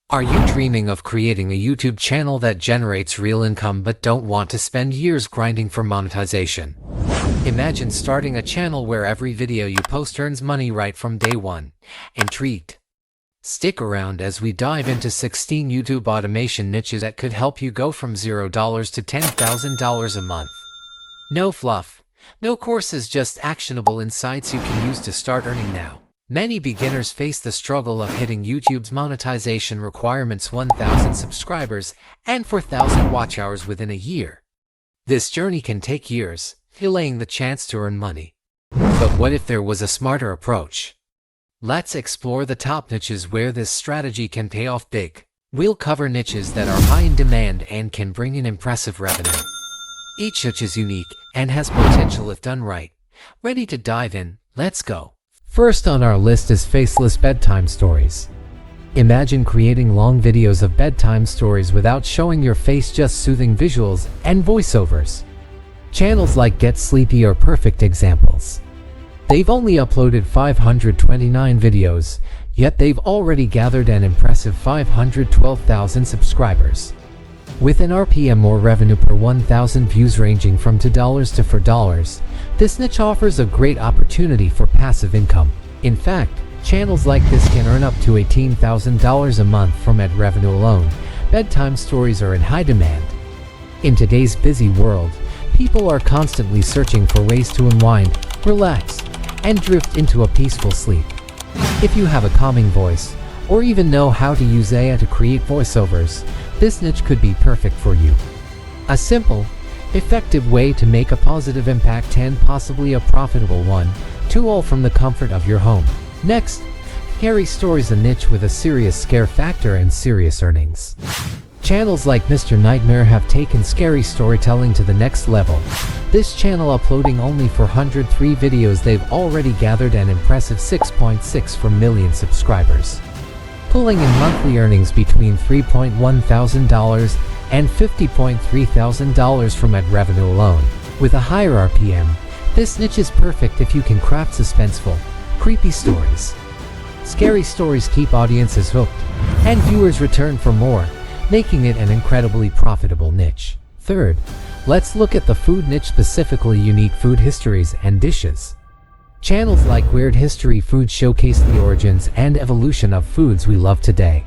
Are you dreaming of creating a YouTube channel that generates real income but don't want to spend years grinding for monetization? Imagine starting a channel where every video you post earns money right from day one. Intrigued? Stick around as we dive into 16 YouTube automation niches that could help you go from $0 to $10,000 a month. No fluff, no courses, just actionable insights you can use to start earning now. Many beginners face the struggle of hitting YouTube's monetization requirements: 1,000 subscribers and 4,000 watch hours within a year. This journey can take years, delaying the chance to earn money. But what if there was a smarter approach? Let's explore the top niches where this strategy can pay off big. We'll cover niches that are high in demand and can bring in impressive revenue. Each niche is unique and has potential if done right. Ready to dive in? Let's go. First on our list is Faceless Bedtime Stories. Imagine creating long videos of bedtime stories without showing your face, just soothing visuals and voiceovers. Channels like Get Sleepy are perfect examples. They've only uploaded 529 videos, yet they've already gathered an impressive 512,000 subscribers. With an RPM or revenue per 1,000 views ranging from $2 to $4, this niche offers a great opportunity for passive income. In fact, channels like this can earn up to $18,000 a month from ad revenue alone. Bedtime stories are in high demand. In today's busy world, people are constantly searching for ways to unwind, relax, and drift into a peaceful sleep. If you have a calming voice, or even know how to use AI to create voiceovers, this niche could be perfect for you. A simple, effective way to make a positive impact and possibly a profitable one, all from the comfort of your home. Next, Scary Stories, a niche with a serious scare factor and serious earnings. Channels like Mr. Nightmare have taken scary storytelling to the next level. This channel, uploading only 403 videos, they've already gathered an impressive 6.64 million subscribers, pulling in monthly earnings between $3.1 thousand and $50.3 thousand from ad revenue alone. With a higher RPM, this niche is perfect if you can craft suspenseful, creepy stories. Scary stories keep audiences hooked, and viewers return for more, making it an incredibly profitable niche. Third, let's look at the food niche, specifically unique food histories and dishes. Channels like Weird History Food showcase the origins and evolution of foods we love today.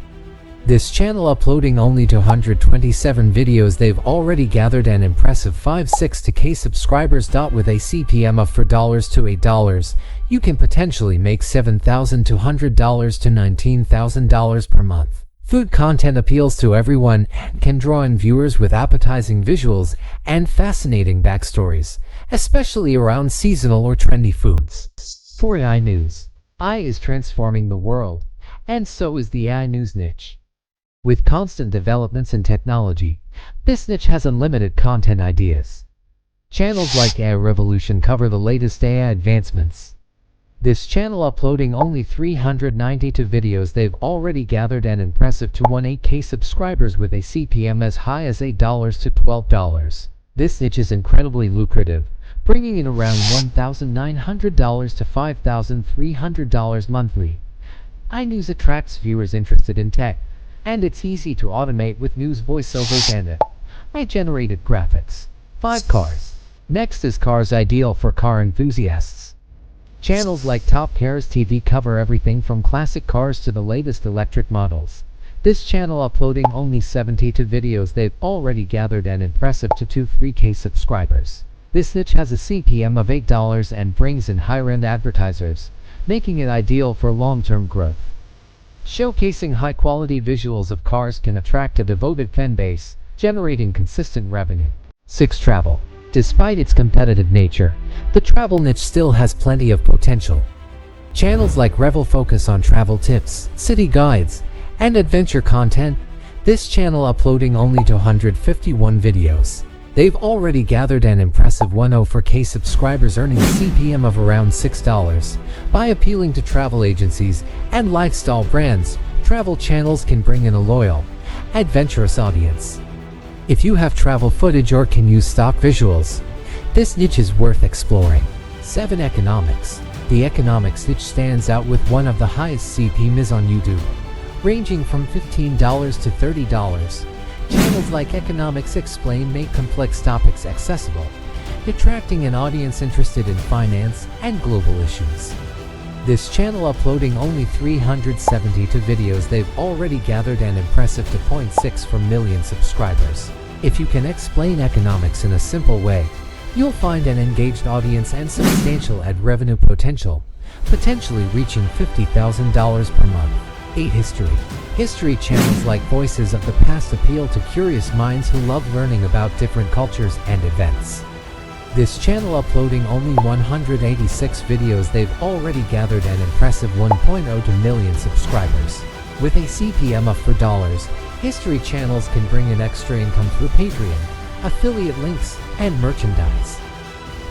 This channel, uploading only 227 videos, they've already gathered an impressive 5.6K subscribers. With a CPM of $4 to $8, you can potentially make $7,200 to $19,000 per month. Food content appeals to everyone and can draw in viewers with appetizing visuals and fascinating backstories, especially around seasonal or trendy foods. For AI News, AI is transforming the world, and so is the AI News niche. With constant developments in technology, this niche has unlimited content ideas. Channels like AI Revolution cover the latest AI advancements. This channel, uploading only 392 videos, they've already gathered an impressive 218K subscribers with a CPM as high as $8 to $12. This niche is incredibly lucrative, bringing in around $1,900 to $5,300 monthly. iNews attracts viewers interested in tech, and it's easy to automate with news voiceovers and AI-generated graphics. 5 Cars. Next is Cars, ideal for car enthusiasts. Channels like Top Cars TV cover everything from classic cars to the latest electric models. This channel, uploading only 72 videos, they've already gathered an impressive 223K subscribers. This niche has a CPM of $8 and brings in higher-end advertisers, making it ideal for long-term growth. Showcasing high-quality visuals of cars can attract a devoted fan base, generating consistent revenue. 6 Travel. Despite its competitive nature, the travel niche still has plenty of potential. Channels like Revel focus on travel tips, city guides, and adventure content. This channel, uploading only 251 videos, they've already gathered an impressive 104K subscribers, earning a CPM of around $6. By appealing to travel agencies and lifestyle brands, travel channels can bring in a loyal, adventurous audience. If you have travel footage or can use stock visuals, this niche is worth exploring. 7 Economics. The economics niche stands out with one of the highest CPMs on YouTube, ranging from $15 to $30. Channels like Economics Explain make complex topics accessible, attracting an audience interested in finance and global issues. This channel uploading only 372 videos, they've already gathered an impressive 2.6 million subscribers. If you can explain economics in a simple way, you'll find an engaged audience and substantial ad revenue potential, potentially reaching $50,000 per month. 8. History channels like Voices of the Past appeal to curious minds who love learning about different cultures and events. This channel uploading only 186 videos, they've already gathered an impressive 1.02 million subscribers. With a CPM of $4, history channels can bring in extra income through Patreon, affiliate links, and merchandise.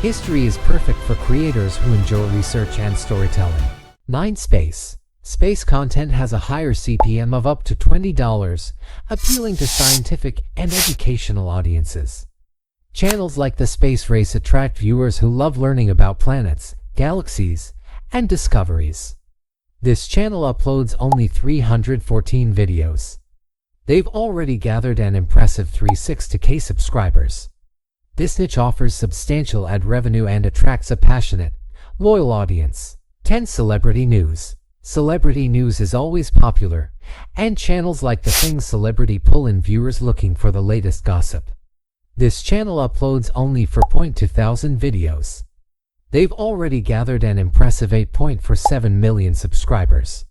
History is perfect for creators who enjoy research and storytelling. 9. Space content has a higher CPM of up to $20, appealing to scientific and educational audiences. Channels like The Space Race attract viewers who love learning about planets, galaxies, and discoveries. This channel uploads only 314 videos. They've already gathered an impressive 360K subscribers. This niche offers substantial ad revenue and attracts a passionate, loyal audience. 10. Celebrity news. Celebrity news is always popular, and channels like The Thing Celebrity pull in viewers looking for the latest gossip. This channel uploads only 4,200 videos. They've already gathered an impressive 8.47 million subscribers.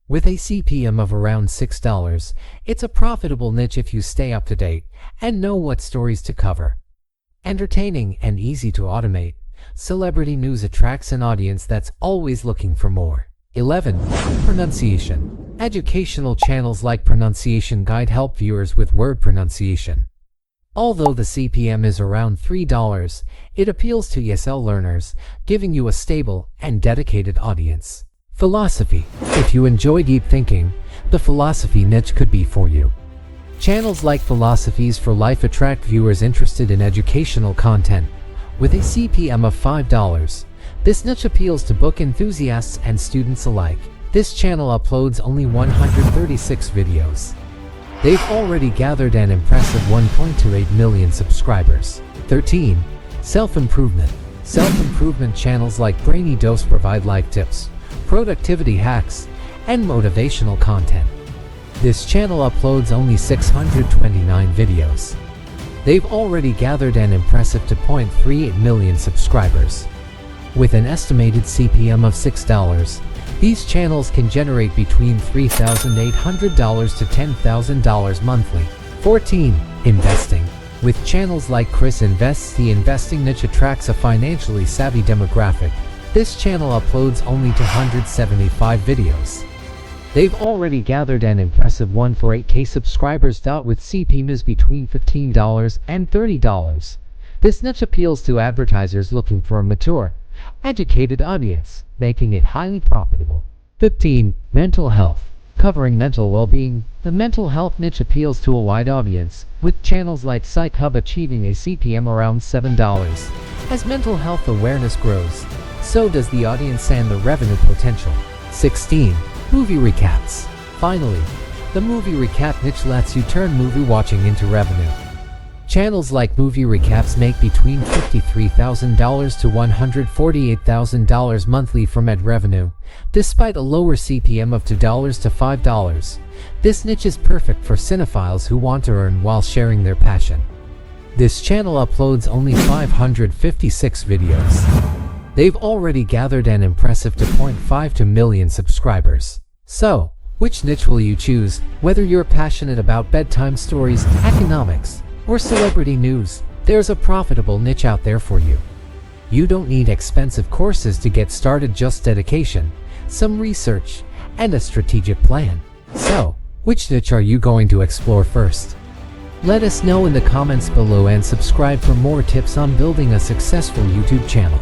With a CPM of around $6, it's a profitable niche if you stay up to date and know what stories to cover. Entertaining and easy to automate, celebrity news attracts an audience that's always looking for more. 11. Pronunciation. Educational channels like Pronunciation Guide help viewers with word pronunciation. Although the CPM is around $3, it appeals to ESL learners, giving you a stable and dedicated audience. Philosophy. If you enjoy deep thinking, the philosophy niche could be for you. Channels like Philosophies for Life attract viewers interested in educational content. With a CPM of $5, this niche appeals to book enthusiasts and students alike. This channel uploads only 136 videos. They've already gathered an impressive 1.28 million subscribers. 13. Self-improvement. Self-improvement channels like Brainy Dose provide life tips, productivity hacks, and motivational content. This channel uploads only 629 videos. They've already gathered an impressive 2.38 million subscribers. With an estimated CPM of $6, these channels can generate between $3,800 to $10,000 monthly. 14. Investing. With channels like Chris Invests, the investing niche attracts a financially savvy demographic. This channel uploads only 275 videos. They've already gathered an impressive 148K subscribers. With CPMs between $15 and $30. This niche appeals to advertisers looking for a mature, educated audience, making it highly profitable. 15. Mental health. Covering mental well-being, the mental health niche appeals to a wide audience, with channels like Psych Hub achieving a CPM around $7. As mental health awareness grows, so does the audience and the revenue potential. 16. Movie recaps. Finally, the movie recap niche lets you turn movie watching into revenue. Channels like Movie Recaps make between $53,000 to $148,000 monthly from ad revenue, despite a lower CPM of $2 to $5. This niche is perfect for cinephiles who want to earn while sharing their passion. This channel uploads only 556 videos. They've already gathered an impressive 2.52 million subscribers. So, which niche will you choose, whether you're passionate about bedtime stories, economics, or celebrity news? There's a profitable niche out there for you. You don't need expensive courses to get started, just dedication, some research, and a strategic plan. So, which niche are you going to explore first? Let us know in the comments below and subscribe for more tips on building a successful YouTube channel.